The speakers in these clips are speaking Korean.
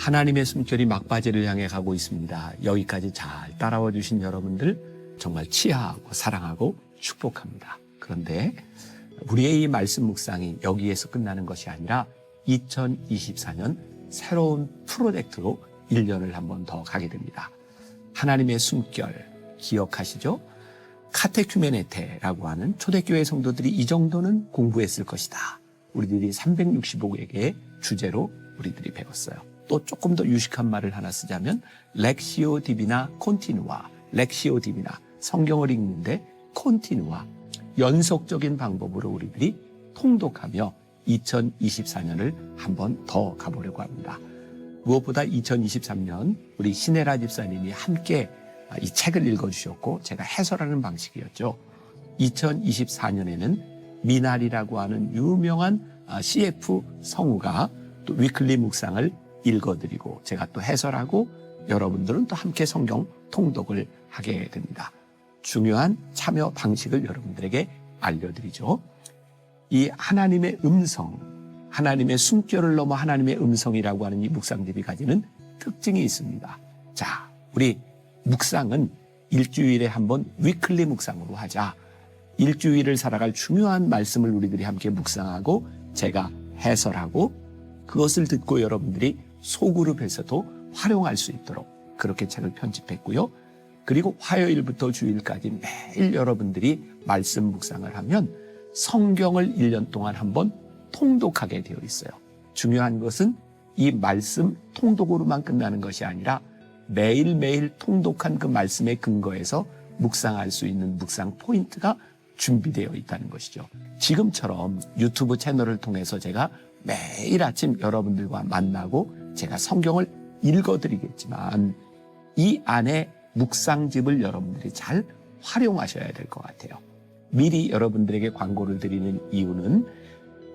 하나님의 숨결이 막바지를 향해 가고 있습니다. 여기까지 잘 따라와 주신 여러분들 정말 치하하고 사랑하고 축복합니다. 그런데 우리의 이 말씀 묵상이 여기에서 끝나는 것이 아니라 2024년 새로운 프로젝트로 1년을 한 번 더 가게 됩니다. 하나님의 숨결 기억하시죠? 카테큐메네테라고 하는 초대교회 성도들이 이 정도는 공부했을 것이다. 우리들이 365개의 주제로 우리들이 배웠어요. 또 조금 더 유식한 말을 하나 쓰자면 렉시오 디비나 콘티누아, 렉시오 디비나 성경을 읽는데 콘티누아 연속적인 방법으로 우리들이 통독하며 2024년을 한 번 더 가보려고 합니다. 무엇보다 2023년 우리 신혜라 집사님이 함께 이 책을 읽어주셨고 제가 해설하는 방식이었죠. 2024년에는 미날이라고 하는 유명한 CF 성우가 또 위클리 묵상을 읽어드리고 제가 또 해설하고 여러분들은 또 함께 성경 통독을 하게 됩니다. 중요한 참여 방식을 여러분들에게 알려드리죠. 이 하나님의 음성, 하나님의 숨결을 넘어 하나님의 음성이라고 하는 이 묵상집이 가지는 특징이 있습니다. 자, 우리 묵상은 일주일에 한 번 위클리 묵상으로 하자. 일주일을 살아갈 중요한 말씀을 우리들이 함께 묵상하고 제가 해설하고 그것을 듣고 여러분들이 소그룹에서도 활용할 수 있도록 그렇게 책을 편집했고요. 그리고 화요일부터 주일까지 매일 여러분들이 말씀 묵상을 하면 성경을 1년 동안 한번 통독하게 되어 있어요. 중요한 것은 이 말씀 통독으로만 끝나는 것이 아니라 매일매일 통독한 그 말씀의 근거에서 묵상할 수 있는 묵상 포인트가 준비되어 있다는 것이죠. 지금처럼 유튜브 채널을 통해서 제가 매일 아침 여러분들과 만나고 제가 성경을 읽어드리겠지만 이 안에 묵상집을 여러분들이 잘 활용하셔야 될 것 같아요. 미리 여러분들에게 광고를 드리는 이유는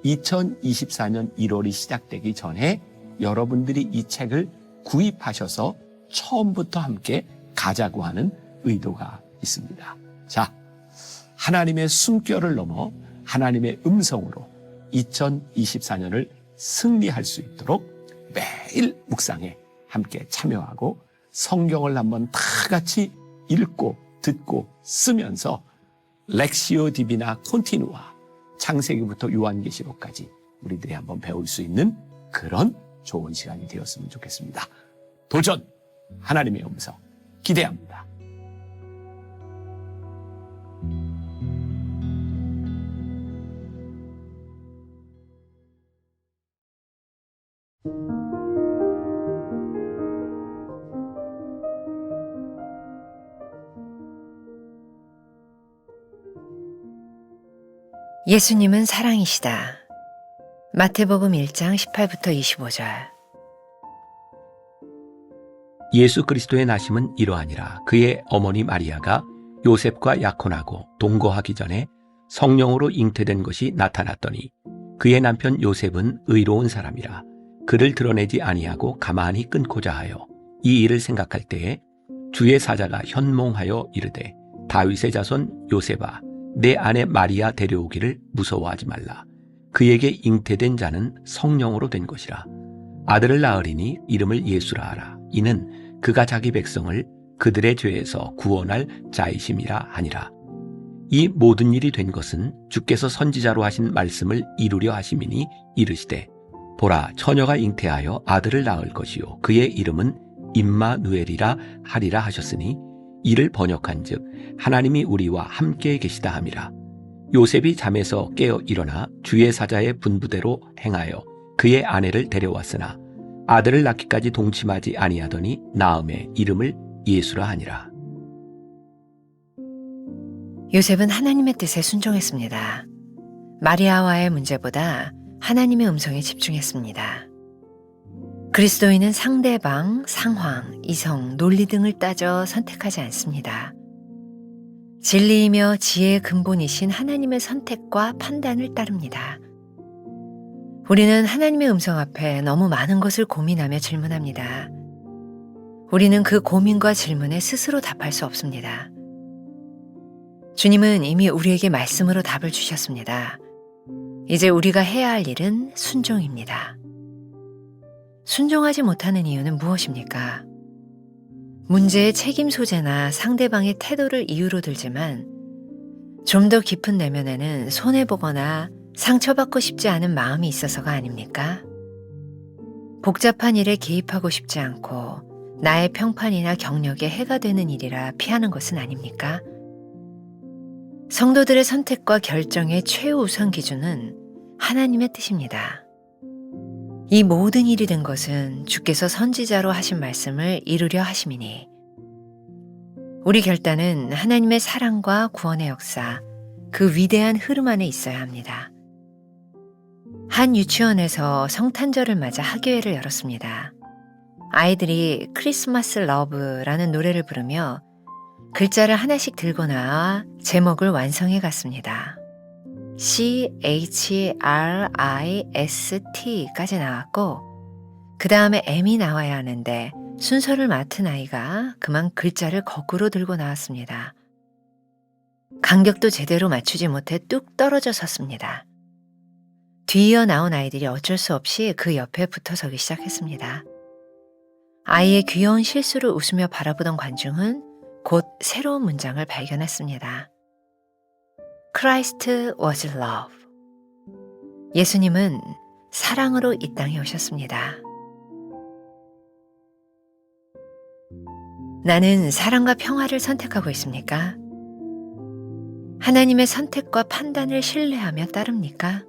2024년 1월이 시작되기 전에 여러분들이 이 책을 구입하셔서 처음부터 함께 가자고 하는 의도가 있습니다. 자, 하나님의 숨결을 넘어 하나님의 음성으로 2024년을 승리할 수 있도록 매일 묵상에 함께 참여하고 성경을 한번 다 같이 읽고 듣고 쓰면서 렉시오 디비나 콘티누아 창세기부터 요한계시록까지 우리들이 한번 배울 수 있는 그런 좋은 시간이 되었으면 좋겠습니다. 도전! 하나님의 음성 기대합니다. 예수님은 사랑이시다. 마태복음 1장 18부터 25절. 예수 그리스도의 나심은 이러하니라. 그의 어머니 마리아가 요셉과 약혼하고 동거하기 전에 성령으로 잉태된 것이 나타났더니 그의 남편 요셉은 의로운 사람이라 그를 드러내지 아니하고 가만히 끊고자 하여 이 일을 생각할 때에 주의 사자가 현몽하여 이르되 다윗의 자손 요셉아 내 아내 마리아 데려오기를 무서워하지 말라. 그에게 잉태된 자는 성령으로 된 것이라. 아들을 낳으리니 이름을 예수라 하라. 이는 그가 자기 백성을 그들의 죄에서 구원할 자이심이라 하니라. 이 모든 일이 된 것은 주께서 선지자로 하신 말씀을 이루려 하심이니 이르시되 보라 처녀가 잉태하여 아들을 낳을 것이요 그의 이름은 임마누엘이라 하리라 하셨으니 이를 번역한즉 하나님이 우리와 함께 계시다 함이라. 요셉이 잠에서 깨어 일어나 주의 사자의 분부대로 행하여 그의 아내를 데려왔으나 아들을 낳기까지 동침하지 아니하더니 낳음에 이름을 예수라 하니라. 요셉은 하나님의 뜻에 순종했습니다. 마리아와의 문제보다 하나님의 음성에 집중했습니다. 그리스도인은 상대방, 상황, 이성, 논리 등을 따져 선택하지 않습니다. 진리이며 지혜의 근본이신 하나님의 선택과 판단을 따릅니다. 우리는 하나님의 음성 앞에 너무 많은 것을 고민하며 질문합니다. 우리는 그 고민과 질문에 스스로 답할 수 없습니다. 주님은 이미 우리에게 말씀으로 답을 주셨습니다. 이제 우리가 해야 할 일은 순종입니다. 순종하지 못하는 이유는 무엇입니까? 문제의 책임 소재나 상대방의 태도를 이유로 들지만 좀 더 깊은 내면에는 손해보거나 상처받고 싶지 않은 마음이 있어서가 아닙니까? 복잡한 일에 개입하고 싶지 않고 나의 평판이나 경력에 해가 되는 일이라 피하는 것은 아닙니까? 성도들의 선택과 결정의 최우선 기준은 하나님의 뜻입니다. 이 모든 일이 된 것은 주께서 선지자로 하신 말씀을 이루려 하심이니 우리 결단은 하나님의 사랑과 구원의 역사, 그 위대한 흐름 안에 있어야 합니다. 한 유치원에서 성탄절을 맞아 학예회를 열었습니다. 아이들이 크리스마스 러브라는 노래를 부르며 글자를 하나씩 들고 나와 제목을 완성해 갔습니다. CHRIST까지 나왔고 그 다음에 M이 나와야 하는데 순서를 맡은 아이가 그만 글자를 거꾸로 들고 나왔습니다. 간격도 제대로 맞추지 못해 뚝 떨어져 섰습니다. 뒤이어 나온 아이들이 어쩔 수 없이 그 옆에 붙어서기 시작했습니다. 아이의 귀여운 실수를 웃으며 바라보던 관중은 곧 새로운 문장을 발견했습니다. Christ was love. 예수님은 사랑으로 이 땅에 오셨습니다. 나는 사랑과 평화를 선택하고 있습니까? 하나님의 선택과 판단을 신뢰하며 따릅니까?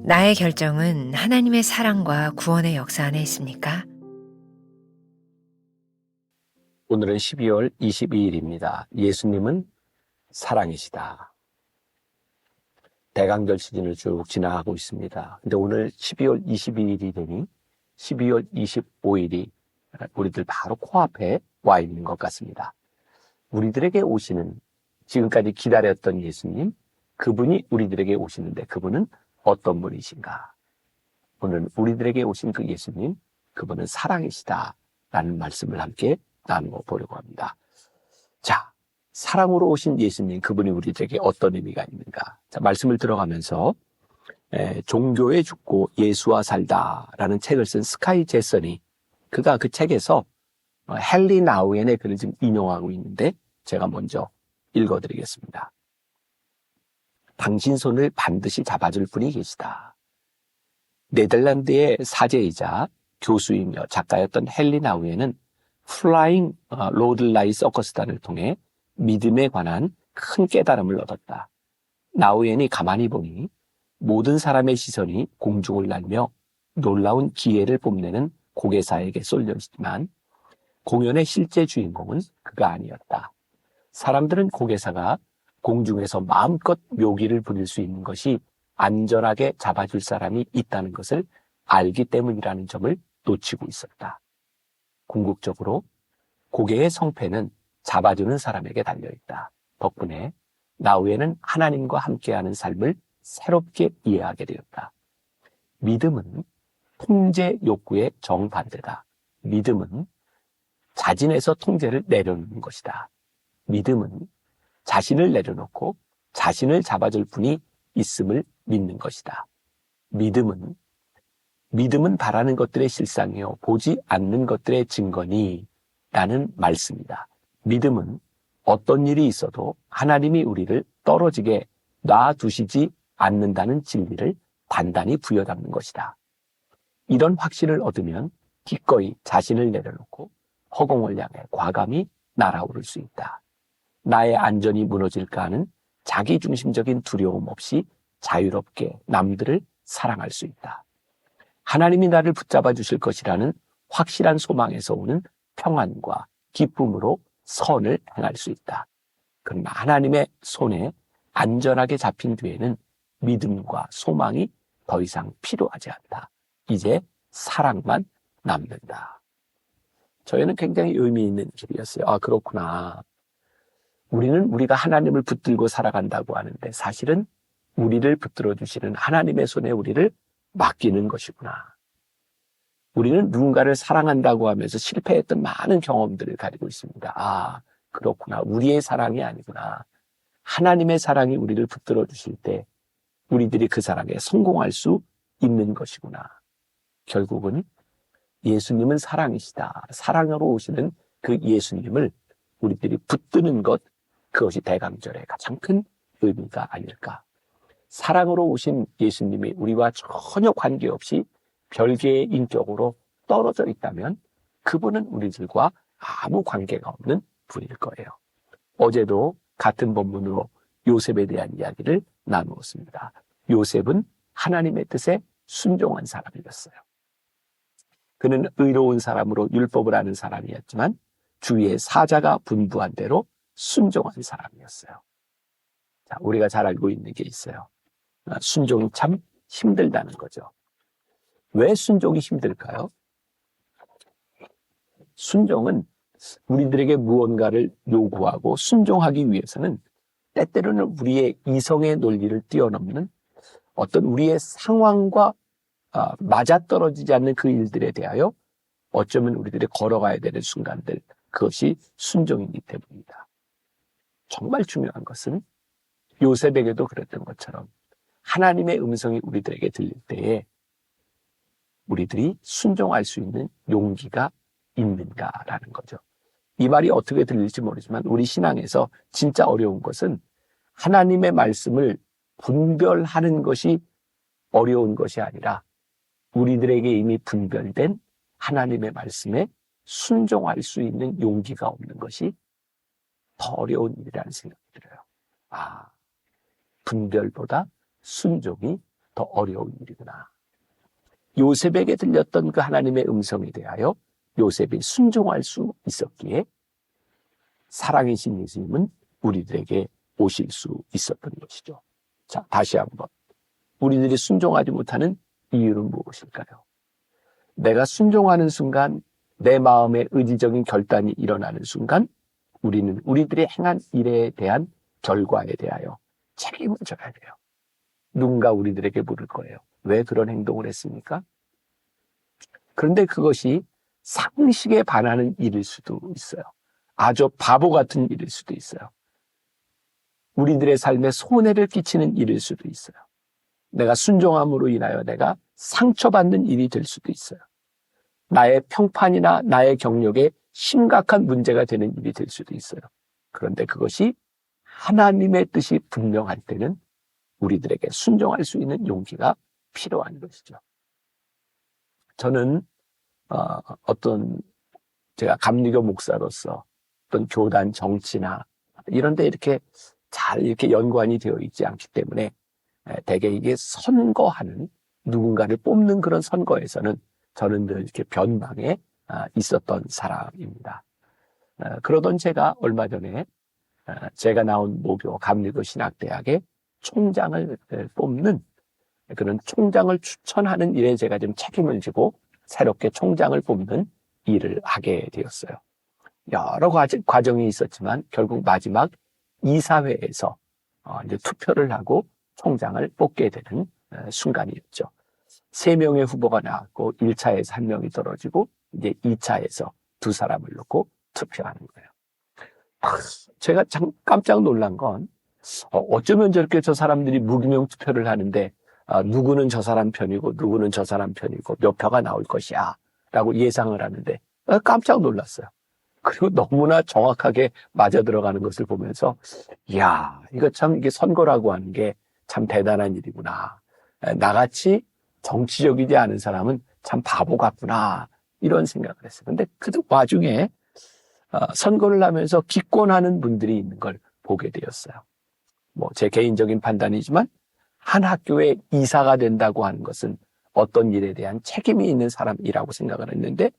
나의 결정은 하나님의 사랑과 구원의 역사 안에 있습니까? 오늘은 12월 22일입니다. 예수님은 사랑이시다. 대강절 시즌을 쭉 지나가고 있습니다. 근데 오늘 12월 22일이 되니 12월 25일이 우리들 바로 코앞에 와 있는 것 같습니다. 우리들에게 오시는 지금까지 기다렸던 예수님, 그분이 우리들에게 오시는데 그분은 어떤 분이신가? 오늘 우리들에게 오신 그 예수님, 그분은 사랑이시다 라는 말씀을 함께 나누어 보려고 합니다. 자, 사랑으로 오신 예수님, 그분이 우리들에게 어떤 의미가 있는가? 자, 말씀을 들어가면서 종교에 죽고 예수와 살다 라는 책을 쓴 스카이 제선이 그가 그 책에서 헨리 나우엔의 글을 지금 인용하고 있는데 제가 먼저 읽어드리겠습니다. 당신 손을 반드시 잡아줄 분이 계시다. 네덜란드의 사제이자 교수이며 작가였던 헨리 나우엔은 플라잉 로들라이 서커스단을 통해 믿음에 관한 큰 깨달음을 얻었다. 나우엔이 가만히 보니 모든 사람의 시선이 공중을 날며 놀라운 기회를 뽐내는 고개사에게 쏠려있지만 공연의 실제 주인공은 그가 아니었다. 사람들은 고개사가 공중에서 마음껏 묘기를 부릴 수 있는 것이 안전하게 잡아줄 사람이 있다는 것을 알기 때문이라는 점을 놓치고 있었다. 궁극적으로 고개의 성패는 잡아주는 사람에게 달려있다. 덕분에 나우에는 하나님과 함께하는 삶을 새롭게 이해하게 되었다. 믿음은 통제 욕구의 정반대다. 믿음은 자진해서 통제를 내려놓는 것이다. 믿음은 자신을 내려놓고 자신을 잡아줄 분이 있음을 믿는 것이다. 믿음은 바라는 것들의 실상이요 보지 않는 것들의 증거니 라는 말씀이다. 믿음은 어떤 일이 있어도 하나님이 우리를 떨어지게 놔두시지 않는다는 진리를 단단히 부여잡는 것이다. 이런 확신을 얻으면 기꺼이 자신을 내려놓고 허공을 향해 과감히 날아오를 수 있다. 나의 안전이 무너질까 하는 자기중심적인 두려움 없이 자유롭게 남들을 사랑할 수 있다. 하나님이 나를 붙잡아 주실 것이라는 확실한 소망에서 오는 평안과 기쁨으로 선을 행할 수 있다. 그러나 하나님의 손에 안전하게 잡힌 뒤에는 믿음과 소망이 더 이상 필요하지 않다. 이제 사랑만 남는다. 저희는 굉장히 의미 있는 길이었어요. 아, 그렇구나. 우리가 하나님을 붙들고 살아간다고 하는데 사실은 우리를 붙들어 주시는 하나님의 손에 우리를 맡기는 것이구나. 우리는 누군가를 사랑한다고 하면서 실패했던 많은 경험들을 가지고 있습니다. 아, 그렇구나. 우리의 사랑이 아니구나. 하나님의 사랑이 우리를 붙들어 주실 때 우리들이 그 사랑에 성공할 수 있는 것이구나. 결국은 예수님은 사랑이시다. 사랑으로 오시는 그 예수님을 우리들이 붙드는 것, 그것이 대강절의 가장 큰 의미가 아닐까. 사랑으로 오신 예수님이 우리와 전혀 관계없이 별개의 인격으로 떨어져 있다면 그분은 우리들과 아무 관계가 없는 분일 거예요. 어제도 같은 본문으로 요셉에 대한 이야기를 나누었습니다. 요셉은 하나님의 뜻에 순종한 사람이었어요. 그는 의로운 사람으로 율법을 아는 사람이었지만 주위의 사자가 분부한 대로 순종한 사람이었어요. 자, 우리가 잘 알고 있는 게 있어요. 순종이 참 힘들다는 거죠. 왜 순종이 힘들까요? 순종은 우리들에게 무언가를 요구하고 순종하기 위해서는 때때로는 우리의 이성의 논리를 뛰어넘는 어떤 우리의 상황과 맞아떨어지지 않는 그 일들에 대하여 어쩌면 우리들이 걸어가야 되는 순간들, 그것이 순종이기 때문입니다. 정말 중요한 것은 요셉에게도 그랬던 것처럼 하나님의 음성이 우리들에게 들릴 때에 우리들이 순종할 수 있는 용기가 있는가라는 거죠. 이 말이 어떻게 들릴지 모르지만 우리 신앙에서 진짜 어려운 것은 하나님의 말씀을 분별하는 것이 어려운 것이 아니라 우리들에게 이미 분별된 하나님의 말씀에 순종할 수 있는 용기가 없는 것이 더 어려운 일이라는 생각이 들어요. 분별보다 순종이 더 어려운 일이구나. 요셉에게 들렸던 그 하나님의 음성에 대하여 요셉이 순종할 수 있었기에 사랑이신 예수님은 우리들에게 오실 수 있었던 것이죠. 자, 다시 한번. 우리들이 순종하지 못하는 이유는 무엇일까요? 내가 순종하는 순간, 내 마음의 의지적인 결단이 일어나는 순간, 우리는 우리들이 행한 일에 대한 결과에 대하여 책임을 져야 돼요. 누군가 우리들에게 물을 거예요. 왜 그런 행동을 했습니까? 그런데 그것이 상식에 반하는 일일 수도 있어요. 아주 바보 같은 일일 수도 있어요. 우리들의 삶에 손해를 끼치는 일일 수도 있어요. 내가 순종함으로 인하여 내가 상처받는 일이 될 수도 있어요. 나의 평판이나 나의 경력에 심각한 문제가 되는 일이 될 수도 있어요. 그런데 그것이 하나님의 뜻이 분명할 때는 우리들에게 순종할 수 있는 용기가 필요한 것이죠. 저는 제가 감리교 목사로서 어떤 교단 정치나 이런 데 이렇게 잘 이렇게 연관이 되어 있지 않기 때문에 대개 이게 선거하는 누군가를 뽑는 그런 선거에서는 저는 늘 이렇게 변방에 있었던 사람입니다. 그러던 제가 얼마 전에 제가 나온 모교 감리교 신학대학의 총장을 뽑는 그런 총장을 추천하는 일에 제가 좀 책임을 지고 새롭게 총장을 뽑는 일을 하게 되었어요. 여러 과정이 있었지만 결국 마지막 이사회에서 이제 투표를 하고 총장을 뽑게 되는 순간이었죠. 3명의 후보가 나왔고 1차에서 1명이 떨어지고 이제 2차에서 2사람을 놓고 투표하는 거예요. 제가 참 깜짝 놀란 건 어쩌면 저렇게 저 사람들이 무기명 투표를 하는데 누구는 저 사람 편이고 누구는 저 사람 편이고 몇 표가 나올 것이야 라고 예상을 하는데 깜짝 놀랐어요. 그리고 너무나 정확하게 맞아 들어가는 것을 보면서 이야, 이거 참 이게 선거라고 하는 게 참 대단한 일이구나. 나같이 정치적이지 않은 사람은 참 바보 같구나. 이런 생각을 했어요. 근데 그 와중에 선거를 하면서 기권하는 분들이 있는 걸 보게 되었어요. 제 개인적인 판단이지만 한 학교의 이사가 된다고 하는 것은 어떤 일에 대한 책임이 있는 사람이라고 생각을 했는데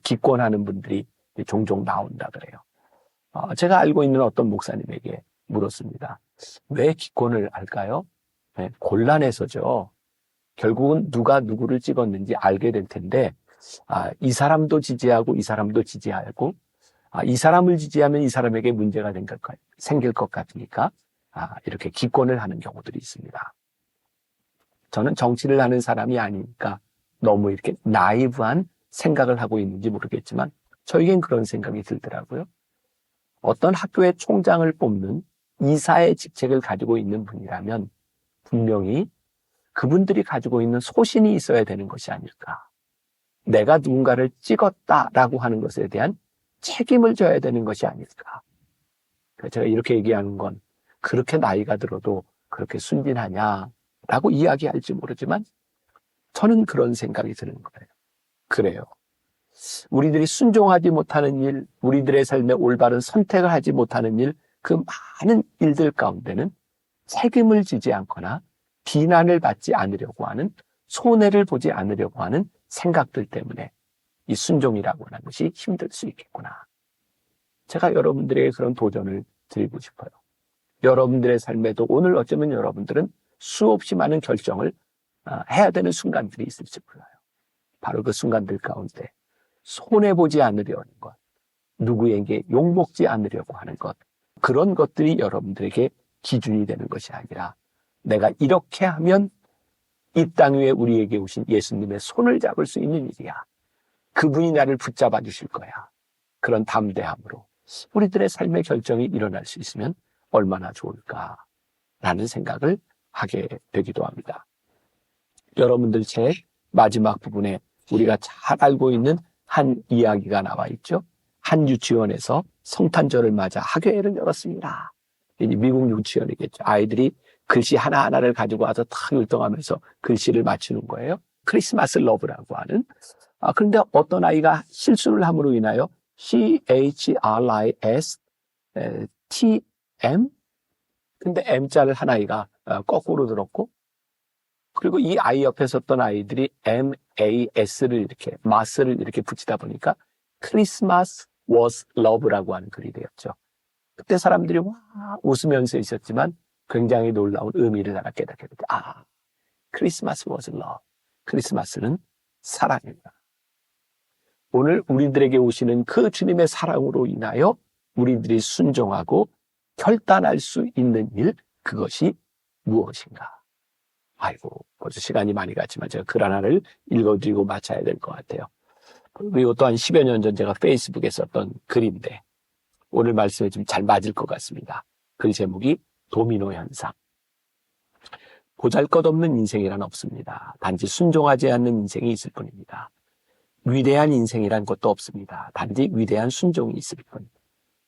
기권하는 분들이 종종 나온다 그래요. 제가 알고 있는 어떤 목사님에게 물었습니다. 왜 기권을 할까요? 곤란해서죠. 결국은 누가 누구를 찍었는지 알게 될 텐데 이 사람도 지지하고 이 사람도 지지하고 이 사람을 지지하면 이 사람에게 문제가 생길 것 같으니까 이렇게 기권을 하는 경우들이 있습니다. 저는 정치를 하는 사람이 아니니까 너무 이렇게 나이브한 생각을 하고 있는지 모르겠지만 저에겐 그런 생각이 들더라고요. 어떤 학교의 총장을 뽑는 이사의 직책을 가지고 있는 분이라면 분명히 그분들이 가지고 있는 소신이 있어야 되는 것이 아닐까. 내가 누군가를 찍었다라고 하는 것에 대한 책임을 져야 되는 것이 아닐까. 제가 이렇게 얘기하는 건 그렇게 나이가 들어도 그렇게 순진하냐라고 이야기할지 모르지만 저는 그런 생각이 드는 거예요. 그래요. 우리들이 순종하지 못하는 일, 우리들의 삶에 올바른 선택을 하지 못하는 일, 그 많은 일들 가운데는 책임을 지지 않거나 비난을 받지 않으려고 하는, 손해를 보지 않으려고 하는 생각들 때문에 이 순종이라고 하는 것이 힘들 수 있겠구나. 제가 여러분들에게 그런 도전을 드리고 싶어요. 여러분들의 삶에도 오늘 어쩌면 여러분들은 수없이 많은 결정을 해야 되는 순간들이 있을지 몰라요. 바로 그 순간들 가운데 손해보지 않으려는 것, 누구에게 욕먹지 않으려고 하는 것, 그런 것들이 여러분들에게 기준이 되는 것이 아니라 내가 이렇게 하면 이 땅 위에 우리에게 오신 예수님의 손을 잡을 수 있는 일이야. 그분이 나를 붙잡아 주실 거야. 그런 담대함으로 우리들의 삶의 결정이 일어날 수 있으면 얼마나 좋을까라는 생각을 하게 되기도 합니다. 여러분들 책 마지막 부분에 우리가 잘 알고 있는 한 이야기가 나와 있죠. 한 유치원에서 성탄절을 맞아 학예회를 열었습니다. 미국 유치원이겠죠. 아이들이 글씨 하나하나를 가지고 와서 탁 율동하면서 글씨를 맞추는 거예요. 크리스마스 러브라고 하는. 그런데 어떤 아이가 실수를 함으로 인하여 CHRISTM? 근데 M자를 한 아이가 거꾸로 들었고, 그리고 이 아이 옆에 섰던 아이들이 MAS를 이렇게, 마스를 이렇게 붙이다 보니까 Christmas was love라고 하는 글이 되었죠. 그때 사람들이 와 웃으면서 있었지만 굉장히 놀라운 의미를 하나 깨닫게 됐죠. Christmas was love. 크리스마스는 사랑입니다. 오늘 우리들에게 오시는 그 주님의 사랑으로 인하여 우리들이 순종하고 결단할 수 있는 일, 그것이 무엇인가? 아이고, 벌써 시간이 많이 갔지만 제가 글 하나를 읽어드리고 마쳐야 될 것 같아요. 그리고 또한 10여 년 전 제가 페이스북에 썼던 글인데 오늘 말씀에 좀 잘 맞을 것 같습니다. 글 제목이 도미노 현상. 보잘것없는 인생이란 없습니다. 단지 순종하지 않는 인생이 있을 뿐입니다. 위대한 인생이란 것도 없습니다. 단지 위대한 순종이 있을 뿐.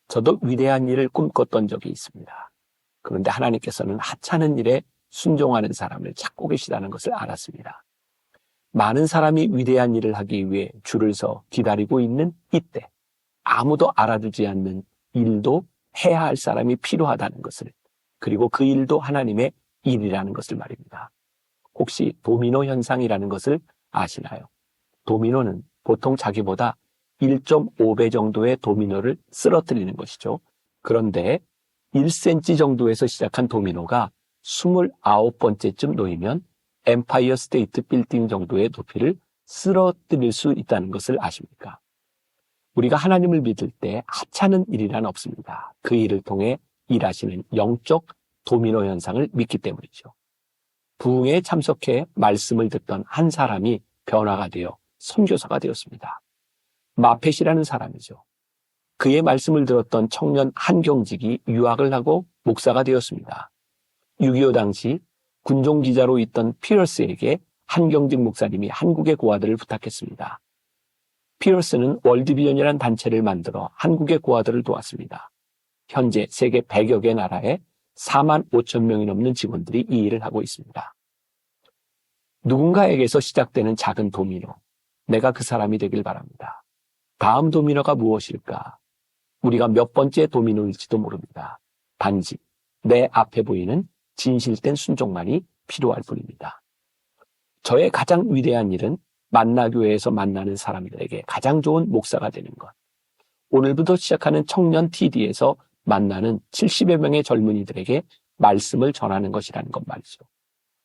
저도 위대한 일을 꿈꿨던 적이 있습니다. 그런데 하나님께서는 하찮은 일에 순종하는 사람을 찾고 계시다는 것을 알았습니다. 많은 사람이 위대한 일을 하기 위해 줄을 서 기다리고 있는 이때 아무도 알아주지 않는 일도 해야 할 사람이 필요하다는 것을, 그리고 그 일도 하나님의 일이라는 것을 말입니다. 혹시 도미노 현상이라는 것을 아시나요? 도미노는 보통 자기보다 1.5배 정도의 도미노를 쓰러뜨리는 것이죠. 그런데 1cm 정도에서 시작한 도미노가 29번째쯤 놓이면 엠파이어 스테이트 빌딩 정도의 높이를 쓰러뜨릴 수 있다는 것을 아십니까? 우리가 하나님을 믿을 때 하찮은 일이란 없습니다. 그 일을 통해 일하시는 영적 도미노 현상을 믿기 때문이죠. 부흥회에 참석해 말씀을 듣던 한 사람이 변화가 되어 선교사가 되었습니다. 마펫이라는 사람이죠. 그의 말씀을 들었던 청년 한경직이 유학을 하고 목사가 되었습니다. 6.25 당시 군종기자로 있던 피어스에게 한경직 목사님이 한국의 고아들을 부탁했습니다. 피어스는 월드비전이라는 단체를 만들어 한국의 고아들을 도왔습니다. 현재 세계 100여 개 나라에 4만 5천 명이 넘는 직원들이 이 일을 하고 있습니다. 누군가에게서 시작되는 작은 도미노, 내가 그 사람이 되길 바랍니다. 다음 도미노가 무엇일까? 우리가 몇 번째 도미노일지도 모릅니다. 단지 내 앞에 보이는 진실된 순종만이 필요할 뿐입니다. 저의 가장 위대한 일은 만나교회에서 만나는 사람들에게 가장 좋은 목사가 되는 것. 오늘부터 시작하는 청년 TD에서 만나는 70여 명의 젊은이들에게 말씀을 전하는 것이라는 것 말이죠.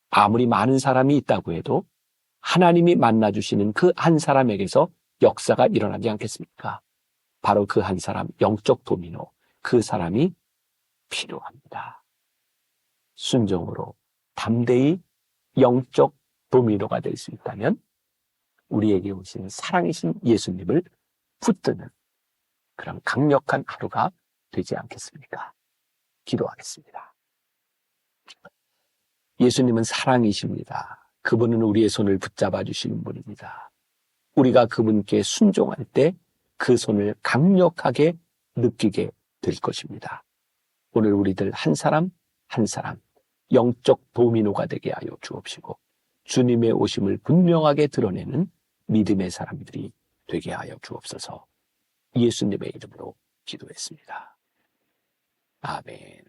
아무리 많은 사람이 있다고 해도 하나님이 만나주시는 그 한 사람에게서 역사가 일어나지 않겠습니까? 바로 그 한 사람, 영적 도미노, 그 사람이 필요합니다. 순종으로 담대히 영적 도미노가 될 수 있다면 우리에게 오신 사랑이신 예수님을 붙드는 그런 강력한 하루가 되지 않겠습니까? 기도하겠습니다. 예수님은 사랑이십니다. 그분은 우리의 손을 붙잡아 주시는 분입니다. 우리가 그분께 순종할 때 그 손을 강력하게 느끼게 될 것입니다. 오늘 우리들 한 사람 한 사람 영적 도미노가 되게 하여 주옵시고 주님의 오심을 분명하게 드러내는 믿음의 사람들이 되게 하여 주옵소서. 예수님의 이름으로 기도했습니다. 아멘.